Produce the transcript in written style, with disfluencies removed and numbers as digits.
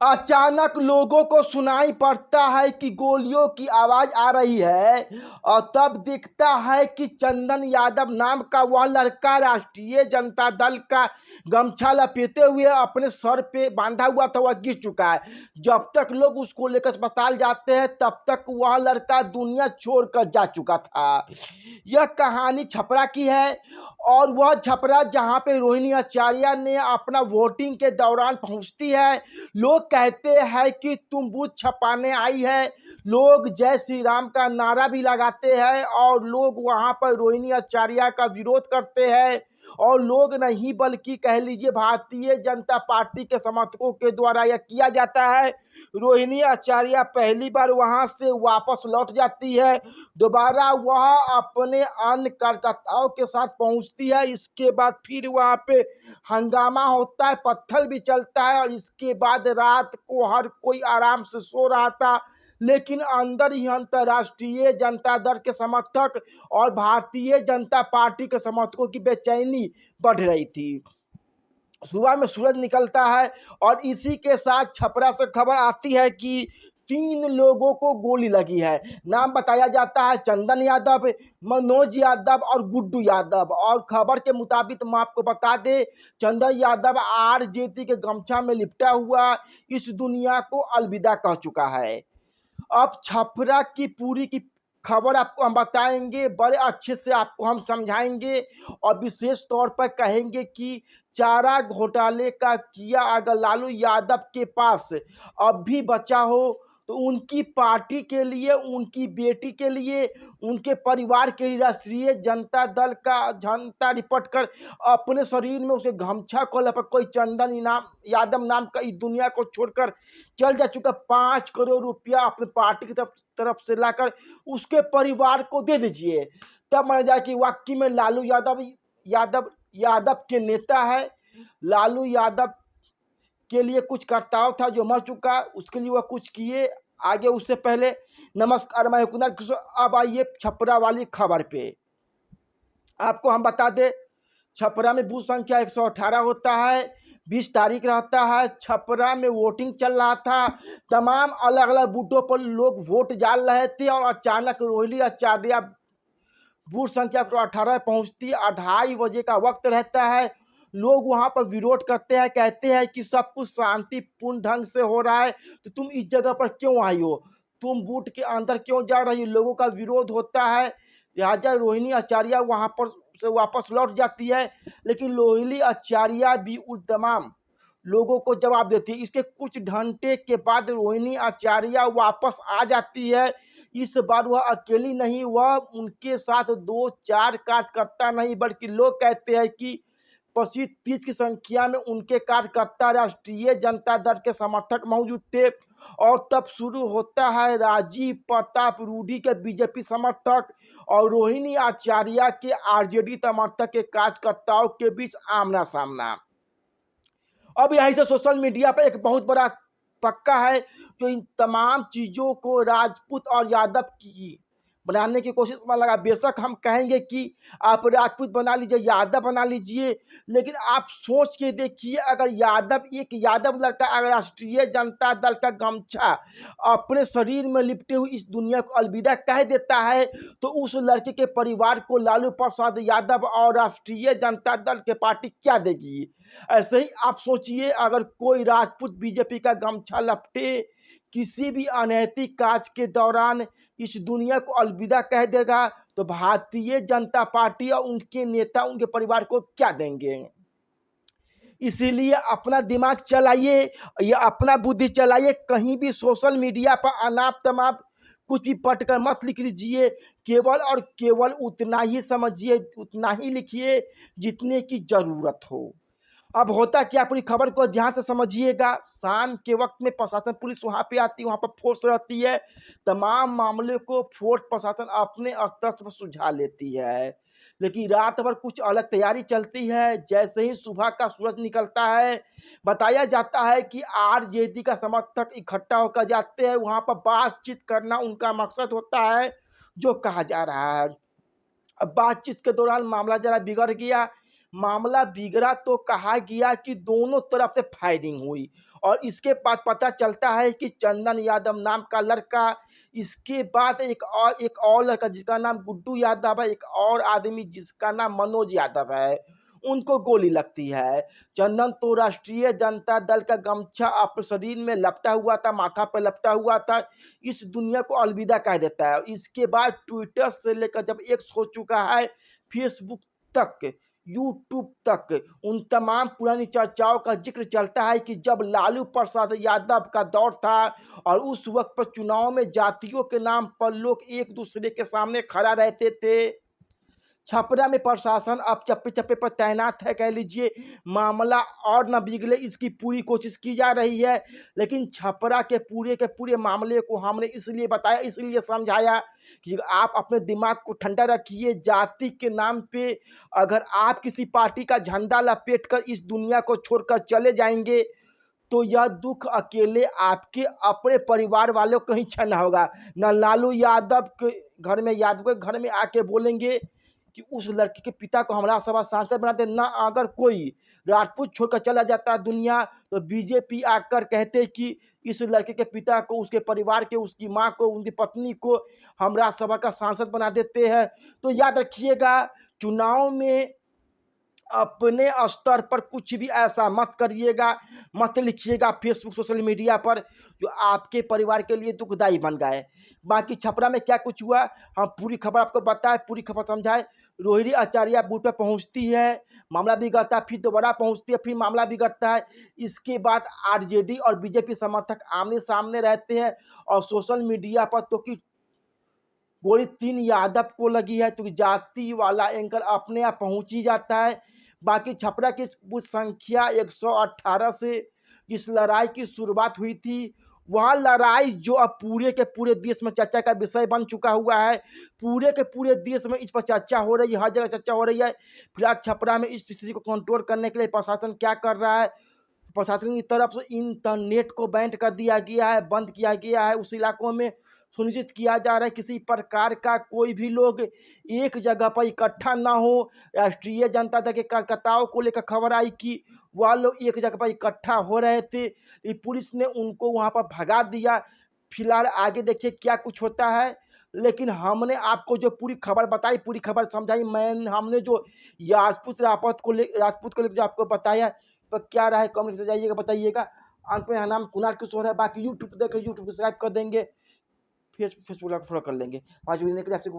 अचानक लोगों को सुनाई पड़ता है कि गोलियों की आवाज आ रही है और तब दिखता है कि चंदन यादव नाम का वह लड़का राष्ट्रीय जनता दल का गमछा लपेटे हुए अपने सर पे बांधा हुआ था, वह गिर चुका है। जब तक लोग उसको लेकर अस्पताल जाते हैं तब तक वह लड़का दुनिया छोड़कर जा चुका था। यह कहानी छपरा की है और वह छपरा जहां पे रोहिणी आचार्य ने अपना वोटिंग के दौरान पहुंचती है। लोग कहते हैं कि तुम बूथ छपाने आई है। लोग जय श्री राम का नारा भी लगाते हैं और लोग वहां पर रोहिणी आचार्य का विरोध करते हैं। और लोग नहीं बल्कि कह लीजिए भारतीय जनता पार्टी के समर्थकों के द्वारा यह किया जाता है। रोहिणी आचार्य पहली बार वहां से वापस लौट जाती है। दोबारा वह अपने अन्य कार्यकर्ताओं के साथ पहुंचती है। इसके बाद फिर वहां पे हंगामा होता है, पत्थर भी चलता है और इसके बाद रात को हर कोई आराम से सो रहा था, लेकिन अंदर ही अंतर्राष्ट्रीय जनता दल के समर्थक और भारतीय जनता पार्टी के समर्थकों की बेचैनी बढ़ रही थी। सुबह में सूरज निकलता है और इसी के साथ छपरा से खबर आती है कि 3 लोगों को गोली लगी है। नाम बताया जाता है चंदन यादव, मनोज यादव और गुड्डू यादव। और खबर के मुताबिक हम आपको बता दें, चंदन यादव आरजेडी के गमछा में लिपटा हुआ इस दुनिया को अलविदा कह चुका है। अब छपरा की पूरी की खबर आपको हम बताएंगे, बड़े अच्छे से आपको हम समझाएंगे और विशेष तौर पर कहेंगे कि चारा घोटाले का किया अगर लालू यादव के पास अब भी बचा हो तो उनकी पार्टी के लिए, उनकी बेटी के लिए, उनके परिवार के लिए राष्ट्रीय जनता दल का झंडा लिपट कर अपने शरीर में उसके गमछा को लपेट कोई चंदन इनाम यादव नाम का इस दुनिया को छोड़कर चल जा चुका। 5 करोड़ रुपया अपनी पार्टी की तरफ से लाकर उसके परिवार को दे दीजिए, तब माना जाए कि वाकई में लालू यादव के नेता है। लालू यादव के लिए कुछ कर्तव्य था जो मर चुका, उसके लिए वह कुछ किए। आगे उससे पहले नमस्कार, मैं कुणाल किशोर। अब आइए छपरा वाली खबर पे। आपको हम बता दें, छपरा में बूथ संख्या 118 होता है। 20 तारीख रहता है। छपरा में वोटिंग चल रहा था। तमाम अलग अलग बूथों पर लोग वोट डाल रहे थे और अचानक रोहिणी आचार्य बूथ संख्या 18 पहुंचती। 2:30 बजे का वक्त रहता है। लोग वहां पर विरोध करते हैं, कहते हैं कि सब कुछ शांतिपूर्ण ढंग से हो रहा है तो तुम इस जगह पर क्यों आई हो, तुम बूथ के अंदर क्यों जा रही हो। लोगों का विरोध होता है। राजा रोहिणी आचार्य वहां पर से वापस लौट जाती है, लेकिन रोहिणी आचार्य भी उस तमाम लोगों को जवाब देती है। इसके कुछ घंटे के बाद रोहिणी आचार्य वापस आ जाती है। इस बार वह अकेली नहीं, वह उनके साथ 2-4 कार्यकर्ता नहीं बल्कि लोग कहते हैं कि 25-30 की संख्या में उनके कार्यकर्ता राष्ट्रीय जनता दल के समर्थक मौजूद थे। और तब शुरू होता है राजीव प्रताप रूडी के बीजेपी समर्थक और रोहिणी आचार्य के आरजेडी समर्थक के कार्यकर्ताओं के बीच आमना सामना। अब यहीं से सोशल मीडिया पर एक बहुत बड़ा पक्का है जो इन तमाम चीजों को राजपूत और यादव की बनाने की कोशिश में लगा। बेशक हम कहेंगे कि आप राजपूत बना लीजिए, यादव बना लीजिए, लेकिन आप सोच के देखिए, अगर एक यादव लड़का अगर राष्ट्रीय जनता दल का गमछा अपने शरीर में लिपटे हुए इस दुनिया को अलविदा कह देता है तो उस लड़के के परिवार को लालू प्रसाद यादव और राष्ट्रीय जनता दल के पार्टी क्या देगी। ऐसे ही आप सोचिए, अगर कोई राजपूत बीजेपी का गमछा लपटे किसी भी अनैतिक काज के दौरान इस दुनिया को अलविदा कह देगा तो भारतीय जनता पार्टी और उनके नेता उनके परिवार को क्या देंगे। इसीलिए अपना दिमाग चलाइए या अपना बुद्धि चलाइए। कहीं भी सोशल मीडिया पर अनाप तमाप कुछ भी पढ़कर मत लिख लीजिए। केवल और केवल उतना ही समझिए, उतना ही लिखिए जितने की जरूरत हो। अब होता क्या, पूरी खबर को ध्यान से समझिएगा। शाम के वक्त में प्रशासन पुलिस वहां पे आती है, वहां पर फोर्स रहती है। तमाम मामले को फोर्स प्रशासन अपने स्तर पर सुलझा लेती है, लेकिन रात भर कुछ अलग तैयारी चलती है। जैसे ही सुबह का सूरज निकलता है, बताया जाता है कि आरजेडी का समर्थक इकट्ठा होकर जाते हैं। वहां पर बातचीत करना उनका मकसद होता है, जो कहा जा रहा है। अब बातचीत के दौरान मामला जरा बिगड़ गया। मामला बिगड़ा तो कहा गया कि दोनों तरफ से फायरिंग हुई और इसके बाद पता चलता है कि चंदन यादव नाम का लड़का, इसके बाद एक और लड़का जिसका नाम गुड्डू यादव है, एक और आदमी जिसका नाम मनोज यादव है, उनको गोली लगती है। चंदन तो राष्ट्रीय जनता दल का गमछा अपने शरीर में लपटा हुआ था, माथा पर लपटा हुआ था, इस दुनिया को अलविदा कह देता है। इसके बाद ट्विटर से लेकर जब एक्स हो चुका है, फेसबुक तक, यूट्यूब तक, उन तमाम पुरानी चर्चाओं का जिक्र चलता है कि जब लालू प्रसाद यादव का दौर था और उस वक्त पर चुनाव में जातियों के नाम पर लोग एक दूसरे के सामने खड़ा रहते थे। छपरा में प्रशासन अब चप्पे चप्पे पर तैनात है, कह लीजिए, मामला और न बिगड़े इसकी पूरी कोशिश की जा रही है। लेकिन छपरा के पूरे मामले को हमने इसलिए बताया, इसलिए समझाया कि आप अपने दिमाग को ठंडा रखिए। जाति के नाम पे अगर आप किसी पार्टी का झंडा लपेट कर इस दुनिया को छोड़कर चले जाएंगे तो यह दुख अकेले आपके अपने परिवार वालों को ही झेलना होगा। न लालू यादव के घर में, यादव के घर में आके बोलेंगे कि उस लड़के के पिता को हमारा सभा सांसद बना दे, ना अगर कोई राजपूत छोड़कर चला जाता है दुनिया तो बीजेपी आकर कहते कि इस लड़के के पिता को, उसके परिवार के, उसकी माँ को, उनकी पत्नी को हम राज्यसभा का सांसद बना देते हैं। तो याद रखिएगा, चुनाव में अपने स्तर पर कुछ भी ऐसा मत करिएगा, मत लिखिएगा फेसबुक सोशल मीडिया पर जो आपके परिवार के लिए दुखदायी बन गए। बाकी छपरा में क्या कुछ हुआ हम पूरी खबर आपको बताए, पूरी खबर समझाए। रोहिणी आचार्य बूथ पर पहुंचती है, मामला बिगड़ता है, फिर दोबारा पहुंचती है, फिर मामला बिगड़ता है। इसके बाद आरजेडी और बीजेपी समर्थक आमने सामने रहते हैं और सोशल मीडिया पर तो कि गोली 3 यादव को लगी है, तो जाति वाला एंकर अपने आप पहुंच ही जाता है। बाकी छपरा की बूथ संख्या 118 से इस लड़ाई की शुरुआत हुई थी। वह लड़ाई जो अब पूरे के पूरे देश में चर्चा का विषय बन चुका हुआ है, पूरे के पूरे देश में इस पर चर्चा हो रही है, हर जगह चर्चा हो रही है। फिलहाल छपरा में इस स्थिति को कंट्रोल करने के लिए प्रशासन क्या कर रहा है, प्रशासन की तरफ से इंटरनेट को बैंड कर दिया गया है, बंद किया गया है। उस इलाकों में सुनिश्चित किया जा रहा है किसी प्रकार का कोई भी लोग एक जगह पर इकट्ठा ना हो। राष्ट्रीय जनता दल के कार्यकर्ताओं को लेकर खबर आई कि वह लोग एक जगह पर इकट्ठा हो रहे थे, पुलिस ने उनको वहां पर भगा दिया। फिलहाल आगे देखिए क्या कुछ होता है। लेकिन हमने आपको जो पूरी खबर बताई, पूरी खबर समझाई, हमने जो राजपूत को लेकर जो आपको बताया, तो क्या राय कमेंट में जाइएगा, बताइएगा। अंत में नाम कुणाल किशोर है। बाकी यूट्यूब देख यूट्यूब सब्सक्राइब कर देंगे, फेसबुक फॉलो कर लेंगे। आज आपसे